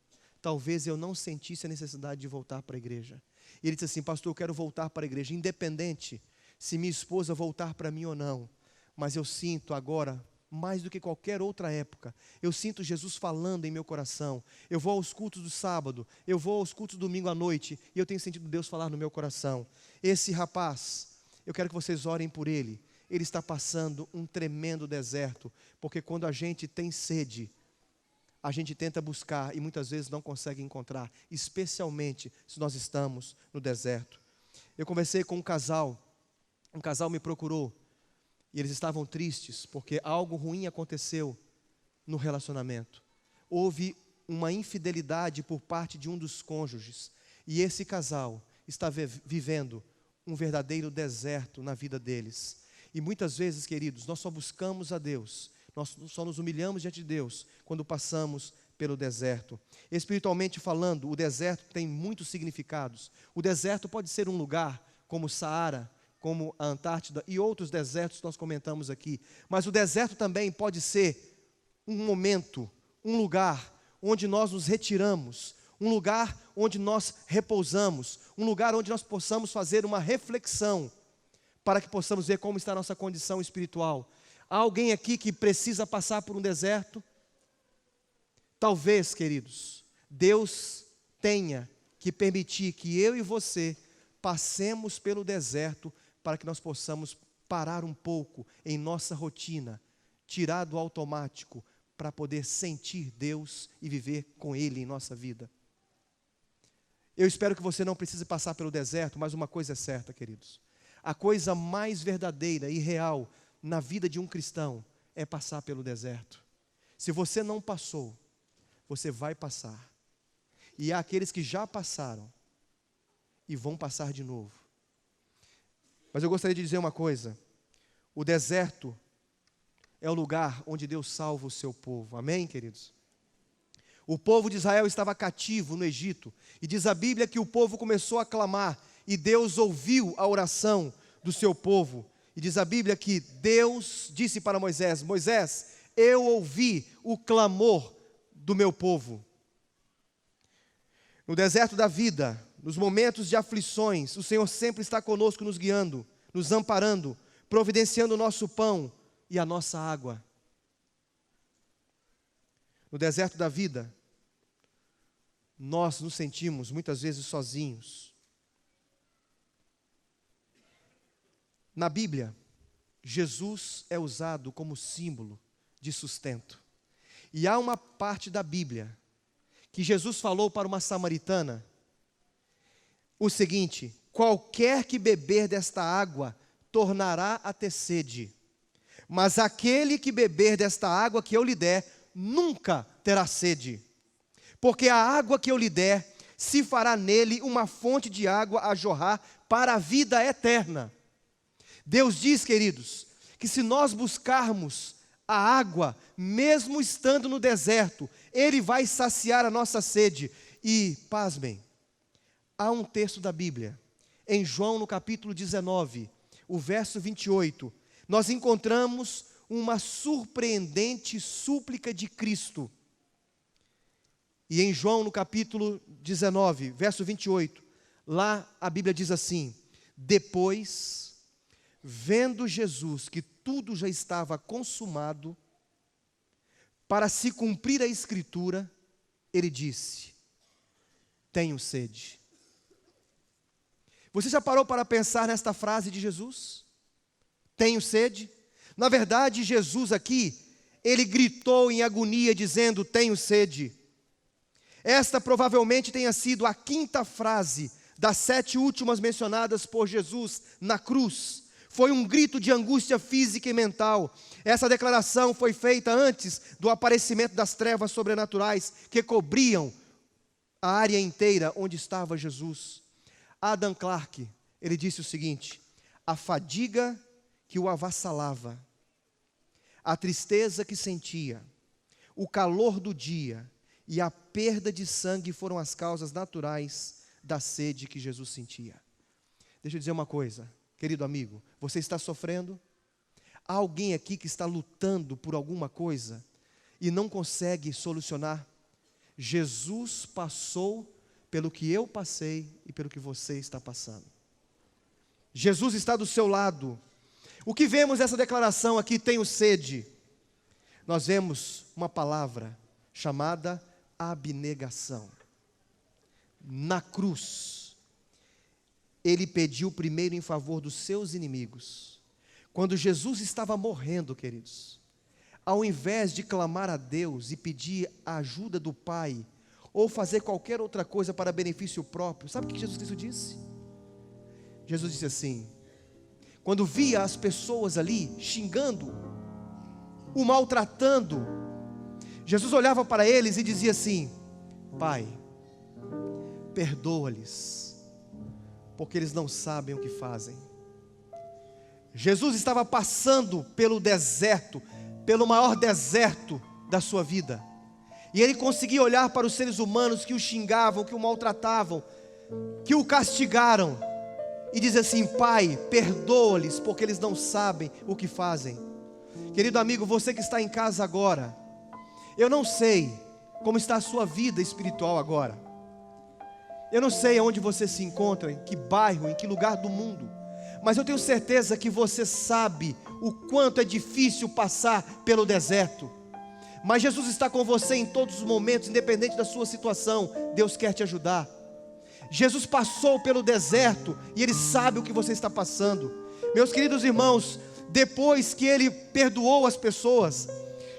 [SPEAKER 1] talvez eu não sentisse a necessidade de voltar para a igreja. E ele disse assim: pastor, eu quero voltar para a igreja, independente se minha esposa voltar para mim ou não, mas eu sinto agora, mais do que qualquer outra época, eu sinto Jesus falando em meu coração. Eu vou aos cultos do sábado, eu vou aos cultos do domingo à noite, e eu tenho sentido Deus falar no meu coração. Esse rapaz, eu quero que vocês orem por ele. Ele está passando um tremendo deserto, porque quando a gente tem sede, a gente tenta buscar e muitas vezes não consegue encontrar, especialmente se nós estamos no deserto. Eu conversei com um casal me procurou, e eles estavam tristes, porque algo ruim aconteceu no relacionamento. Houve uma infidelidade por parte de um dos cônjuges, e esse casal está vivendo um verdadeiro deserto na vida deles. E muitas vezes, queridos, nós só buscamos a Deus, nós só nos humilhamos diante de Deus quando passamos pelo deserto. Espiritualmente falando, o deserto tem muitos significados. O deserto pode ser um lugar como o Saara, como a Antártida e outros desertos que nós comentamos aqui. Mas o deserto também pode ser um momento, um lugar onde nós nos retiramos, um lugar onde nós repousamos, um lugar onde nós possamos fazer uma reflexão, para que possamos ver como está a nossa condição espiritual. Há alguém aqui que precisa passar por um deserto? Talvez, queridos, Deus tenha que permitir que eu e você passemos pelo deserto, para que nós possamos parar um pouco em nossa rotina, tirar do automático, para poder sentir Deus e viver com Ele em nossa vida. Eu espero que você não precise passar pelo deserto, mas uma coisa é certa, queridos: a coisa mais verdadeira e real na vida de um cristão é passar pelo deserto. Se você não passou, você vai passar. E há aqueles que já passaram e vão passar de novo. Mas eu gostaria de dizer uma coisa: o deserto é o lugar onde Deus salva o seu povo. Amém, queridos? O povo de Israel estava cativo no Egito, e diz a Bíblia que o povo começou a clamar, e Deus ouviu a oração do seu povo. E diz a Bíblia que Deus disse para Moisés: Moisés, eu ouvi o clamor do meu povo. No deserto da vida, nos momentos de aflições, o Senhor sempre está conosco, nos guiando, nos amparando, providenciando o nosso pão e a nossa água. No deserto da vida, nós nos sentimos muitas vezes sozinhos. Na Bíblia, Jesus é usado como símbolo de sustento. E há uma parte da Bíblia que Jesus falou para uma samaritana o seguinte: qualquer que beber desta água tornará a ter sede, mas aquele que beber desta água que eu lhe der, nunca terá sede. Porque a água que eu lhe der, se fará nele uma fonte de água a jorrar para a vida eterna. Deus diz, queridos, que se nós buscarmos a água, mesmo estando no deserto, Ele vai saciar a nossa sede. E, pasmem, há um texto da Bíblia, em João no capítulo 19, o verso 28, nós encontramos uma surpreendente súplica de Cristo. E em João no capítulo 19, verso 28, lá a Bíblia diz assim: depois, vendo Jesus que tudo já estava consumado, para se cumprir a Escritura, ele disse: tenho sede. Você já parou para pensar nesta frase de Jesus? Tenho sede? Na verdade, Jesus aqui, ele gritou em agonia dizendo: tenho sede. Esta provavelmente tenha sido a 5ª frase das 7 últimas mencionadas por Jesus na cruz. Foi um grito de angústia física e mental. Essa declaração foi feita antes do aparecimento das trevas sobrenaturais que cobriam a área inteira onde estava Jesus. Adam Clarke, ele disse o seguinte: a fadiga que o avassalava, a tristeza que sentia, o calor do dia e a perda de sangue foram as causas naturais da sede que Jesus sentia. Deixa eu dizer uma coisa, querido amigo, você está sofrendo? Há alguém aqui que está lutando por alguma coisa e não consegue solucionar? Jesus passou pelo que eu passei e pelo que você está passando. Jesus está do seu lado. O que vemos nessa declaração aqui, tenho sede? Nós vemos uma palavra chamada abnegação. Na cruz, ele pediu primeiro em favor dos seus inimigos. Quando Jesus estava morrendo, queridos, ao invés de clamar a Deus e pedir a ajuda do Pai, ou fazer qualquer outra coisa para benefício próprio, sabe o que Jesus Cristo disse? Jesus disse assim, quando via as pessoas ali xingando, o maltratando, Jesus olhava para eles e dizia assim: Pai, perdoa-lhes, porque eles não sabem o que fazem. Jesus estava passando pelo deserto, pelo maior deserto da sua vida, e ele conseguia olhar para os seres humanos que o xingavam, que o maltratavam, que o castigaram, e dizer assim: Pai, perdoa-lhes, porque eles não sabem o que fazem. Querido amigo, você que está em casa agora, eu não sei como está a sua vida espiritual agora, eu não sei onde você se encontra, em que bairro, em que lugar do mundo, mas eu tenho certeza que você sabe o quanto é difícil passar pelo deserto. Mas Jesus está com você em todos os momentos, independente da sua situação. Deus quer te ajudar. Jesus passou pelo deserto e Ele sabe o que você está passando. Meus queridos irmãos, depois que Ele perdoou as pessoas,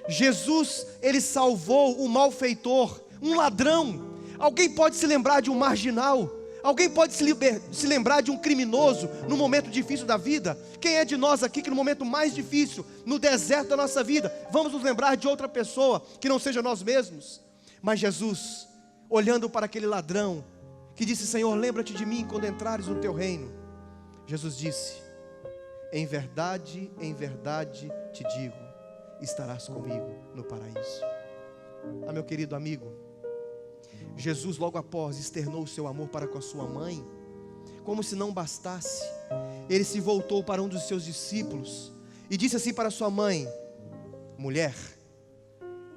[SPEAKER 1] Jesus, Ele salvou o malfeitor, um ladrão. Alguém pode se lembrar de um marginal? Alguém pode se lembrar de um criminoso no momento difícil da vida? Quem é de nós aqui que no momento mais difícil, no deserto da nossa vida, vamos nos lembrar de outra pessoa que não seja nós mesmos? Mas Jesus, olhando para aquele ladrão que disse: Senhor, lembra-te de mim quando entrares no teu reino, Jesus disse: em verdade te digo, estarás comigo no paraíso. Ah, meu querido amigo, Jesus logo após externou o seu amor para com a sua mãe. Como se não bastasse, Ele se voltou para um dos seus discípulos e disse assim para sua mãe: mulher,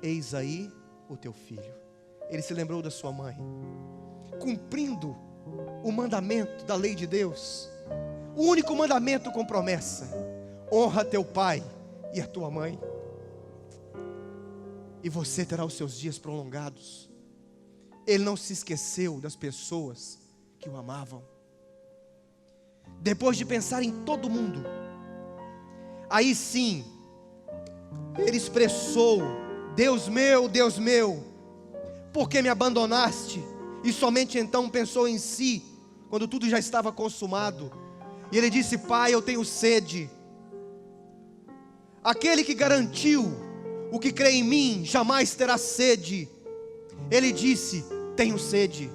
[SPEAKER 1] eis aí o teu filho. Ele se lembrou da sua mãe, cumprindo o mandamento da lei de Deus, o único mandamento com promessa: honra teu pai e a tua mãe, e você terá os seus dias prolongados. Ele não se esqueceu das pessoas que o amavam. Depois de pensar em todo mundo, aí sim, Ele expressou: Deus meu, por que me abandonaste? E somente então pensou em si, quando tudo já estava consumado. E Ele disse: Pai, eu tenho sede. Aquele que garantiu: o que crê em mim jamais terá sede. Ele disse: tenho sede.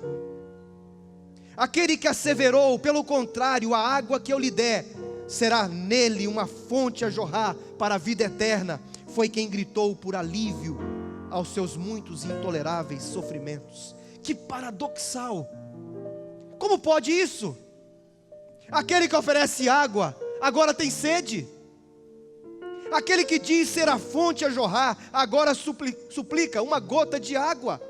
[SPEAKER 1] Aquele que asseverou: pelo contrário, a água que eu lhe der será nele uma fonte a jorrar para a vida eterna, foi quem gritou por alívio aos seus muitos e intoleráveis sofrimentos. Que paradoxal! Como pode isso? Aquele que oferece água agora tem sede. Aquele que diz ser a fonte a jorrar agora suplica uma gota de água.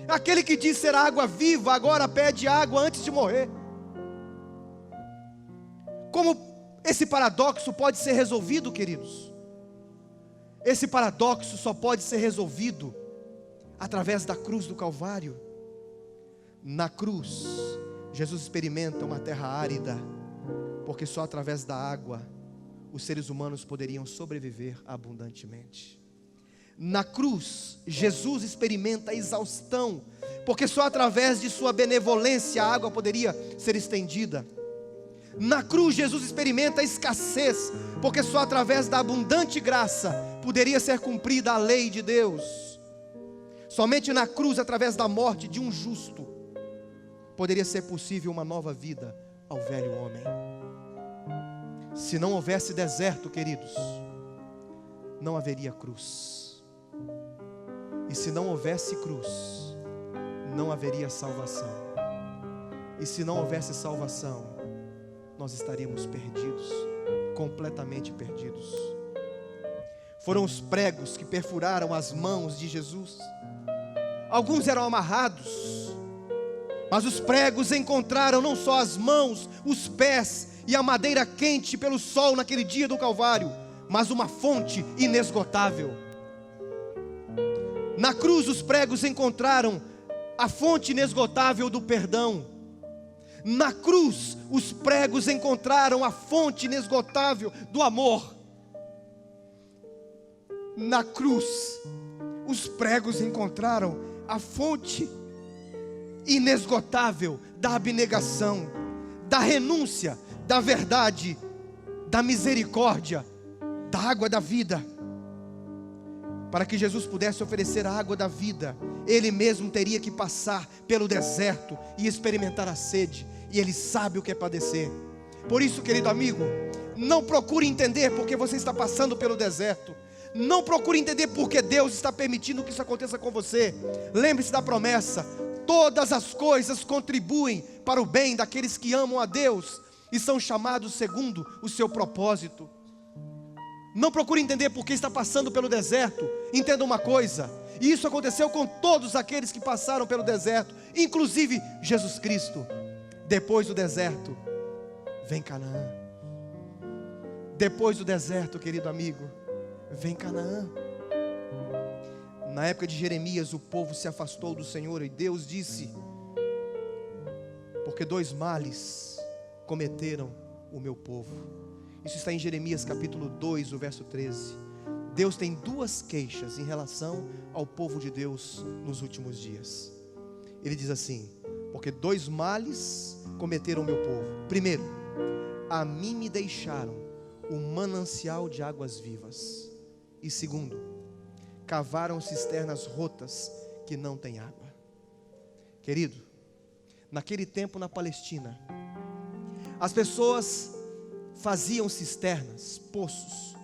[SPEAKER 1] Aquele que diz ser água viva agora pede água antes de morrer. Como esse paradoxo pode ser resolvido, queridos? Esse paradoxo só pode ser resolvido através da cruz do Calvário. Na cruz, Jesus experimenta uma terra árida, porque só através da água os seres humanos poderiam sobreviver abundantemente. Na cruz, Jesus experimenta a exaustão, porque só através de sua benevolência a água poderia ser estendida. Na cruz, Jesus experimenta a escassez, porque só através da abundante graça poderia ser cumprida a lei de Deus. Somente na cruz, através da morte de um justo, poderia ser possível uma nova vida ao velho homem. Se não houvesse deserto, queridos, não haveria cruz. E se não houvesse cruz, não haveria salvação. E se não houvesse salvação, nós estaríamos perdidos, completamente perdidos. Foram os pregos que perfuraram as mãos de Jesus. Alguns eram amarrados, mas os pregos encontraram não só as mãos, os pés e a madeira quente pelo sol naquele dia do Calvário, mas uma fonte inesgotável. Na cruz os pregos encontraram a fonte inesgotável do perdão. Na cruz os pregos encontraram a fonte inesgotável do amor. Na cruz os pregos encontraram a fonte inesgotável da abnegação, da renúncia, da verdade, da misericórdia, da água da vida. Para que Jesus pudesse oferecer a água da vida, Ele mesmo teria que passar pelo deserto e experimentar a sede, e Ele sabe o que é padecer. Por isso, querido amigo, não procure entender porque você está passando pelo deserto. Não procure entender porque Deus está permitindo que isso aconteça com você. Lembre-se da promessa: todas as coisas contribuem para o bem daqueles que amam a Deus e são chamados segundo o seu propósito. Não procure entender porque está passando pelo deserto. Entenda uma coisa: e isso aconteceu com todos aqueles que passaram pelo deserto, inclusive Jesus Cristo. Depois do deserto vem Canaã. Depois do deserto, querido amigo, vem Canaã. Na época de Jeremias, o povo se afastou do Senhor e Deus disse: porque 2 males cometeram o meu povo. Isso está em Jeremias capítulo 2, o verso 13. Deus tem 2 queixas em relação ao povo de Deus nos últimos dias. Ele diz assim: porque 2 males cometeram o meu povo. Primeiro, a mim me deixaram o manancial de águas vivas. E segundo, cavaram cisternas rotas que não têm água. Querido, naquele tempo na Palestina, as pessoas faziam cisternas, poços.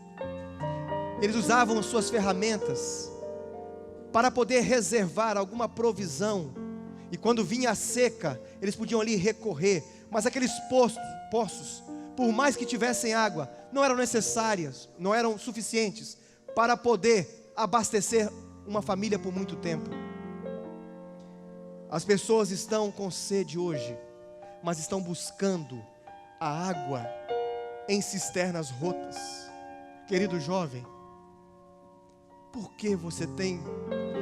[SPEAKER 1] Eles usavam as suas ferramentas para poder reservar alguma provisão. E quando vinha a seca, eles podiam ali recorrer. Mas aqueles poços, por mais que tivessem água, não eram necessárias, não eram suficientes para poder abastecer uma família por muito tempo. As pessoas estão com sede hoje, mas estão buscando a água em cisternas rotas. Querido jovem, por que você tem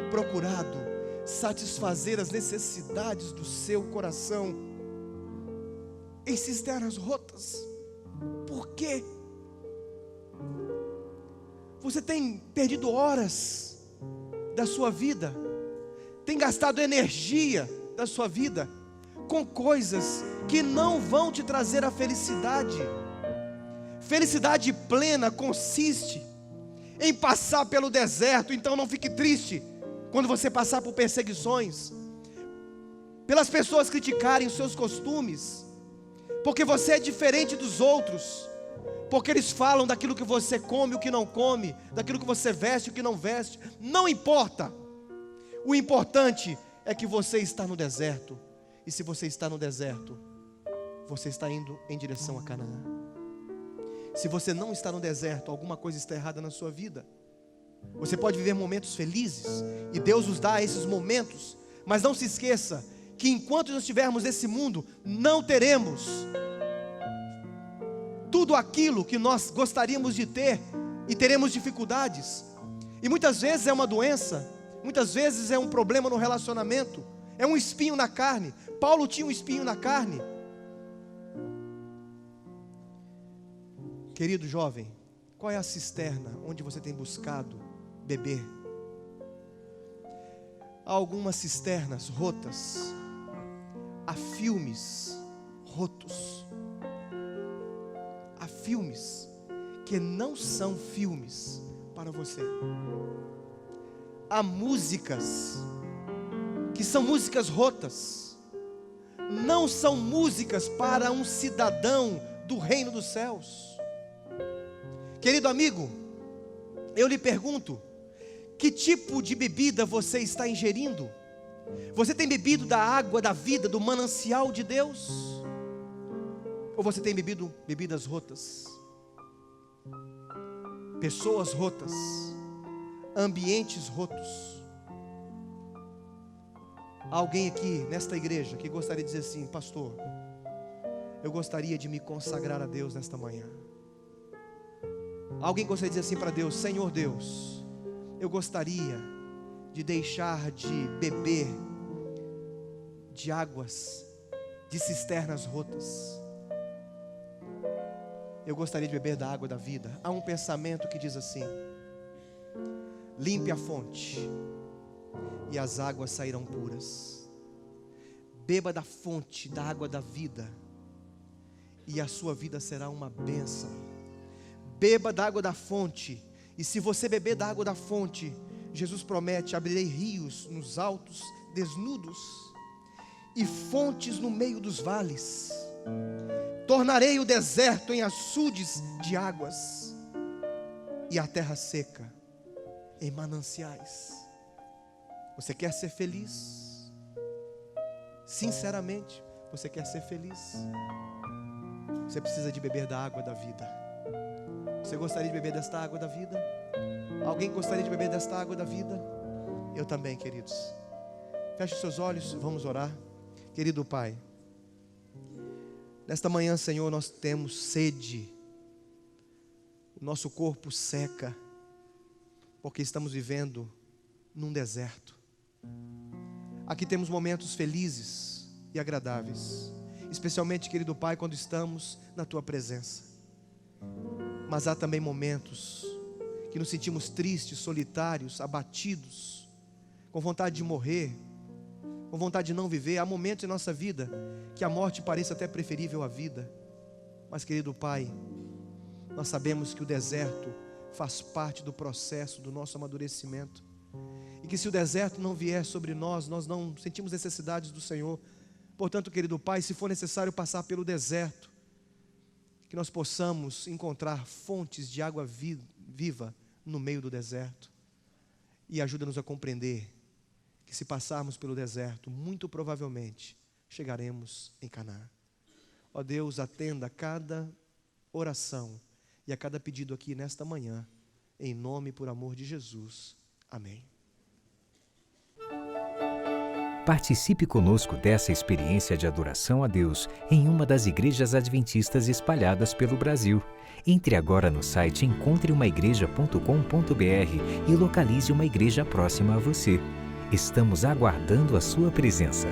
[SPEAKER 1] procurado satisfazer as necessidades do seu coração em cisternas rotas? Por quê? Você tem perdido horas da sua vida, tem gastado energia da sua vida com coisas que não vão te trazer a felicidade. Felicidade plena consiste em passar pelo deserto. Então não fique triste quando você passar por perseguições, pelas pessoas criticarem os seus costumes, porque você é diferente dos outros, porque eles falam daquilo que você come, o que não come, daquilo que você veste, o que não veste. Não importa. O importante é que você está no deserto. E se você está no deserto, você está indo em direção a Canaã. Se você não está no deserto, alguma coisa está errada na sua vida. Você pode viver momentos felizes, e Deus nos dá esses momentos, mas não se esqueça que enquanto nós estivermos nesse mundo, não teremos tudo aquilo que nós gostaríamos de ter, e teremos dificuldades. E muitas vezes é uma doença, Muitas vezes é um problema no relacionamento, é um espinho na carne. Paulo tinha um espinho na carne. Querido jovem, qual é a cisterna onde você tem buscado beber? Há algumas cisternas rotas, há filmes rotos, há filmes que não são filmes para você. Há músicas que são músicas rotas, não são músicas para um cidadão do reino dos céus. Querido amigo, eu lhe pergunto, que tipo de bebida você está ingerindo? Você tem bebido da água da vida, do manancial de Deus? Ou você tem bebido bebidas rotas? Pessoas rotas, ambientes rotos. Há alguém aqui nesta igreja que gostaria de dizer assim: pastor, eu gostaria de me consagrar a Deus nesta manhã. Alguém gostaria de dizer assim para Deus: Senhor Deus, eu gostaria de deixar de beber de águas, de cisternas rotas. Eu gostaria de beber da água da vida. Há um pensamento que diz assim: limpe a fonte e as águas sairão puras. Beba da fonte da água da vida e a sua vida será uma bênção. Beba da água da fonte, e se você beber da água da fonte, Jesus promete: abrirei rios nos altos desnudos e fontes no meio dos vales. Tornarei o deserto em açudes de águas e a terra seca em mananciais. Você quer ser feliz? Sinceramente, você quer ser feliz? Você precisa de beber da água da vida. Você gostaria de beber desta água da vida? Alguém gostaria de beber desta água da vida? Eu também, queridos. Feche os seus olhos, vamos orar. Querido Pai, nesta manhã, Senhor, nós temos sede. O nosso corpo seca, porque estamos vivendo num deserto. Aqui temos momentos felizes e agradáveis, especialmente, querido Pai, quando estamos na Tua presença. Mas há também momentos que nos sentimos tristes, solitários, abatidos, com vontade de morrer, com vontade de não viver. Há momentos em nossa vida que a morte parece até preferível à vida. Mas, querido Pai, nós sabemos que o deserto faz parte do processo do nosso amadurecimento. E que se o deserto não vier sobre nós, nós não sentimos necessidades do Senhor. Portanto, querido Pai, se for necessário passar pelo deserto, que nós possamos encontrar fontes de água viva no meio do deserto. E ajuda-nos a compreender que se passarmos pelo deserto, muito provavelmente chegaremos em Canaã. Ó Deus, atenda a cada oração e a cada pedido aqui nesta manhã, em nome e por amor de Jesus. Amém.
[SPEAKER 9] Participe conosco dessa experiência de adoração a Deus em uma das igrejas adventistas espalhadas pelo Brasil. Entre agora no site encontreumaigreja.com.br e localize uma igreja próxima a você. Estamos aguardando a sua presença.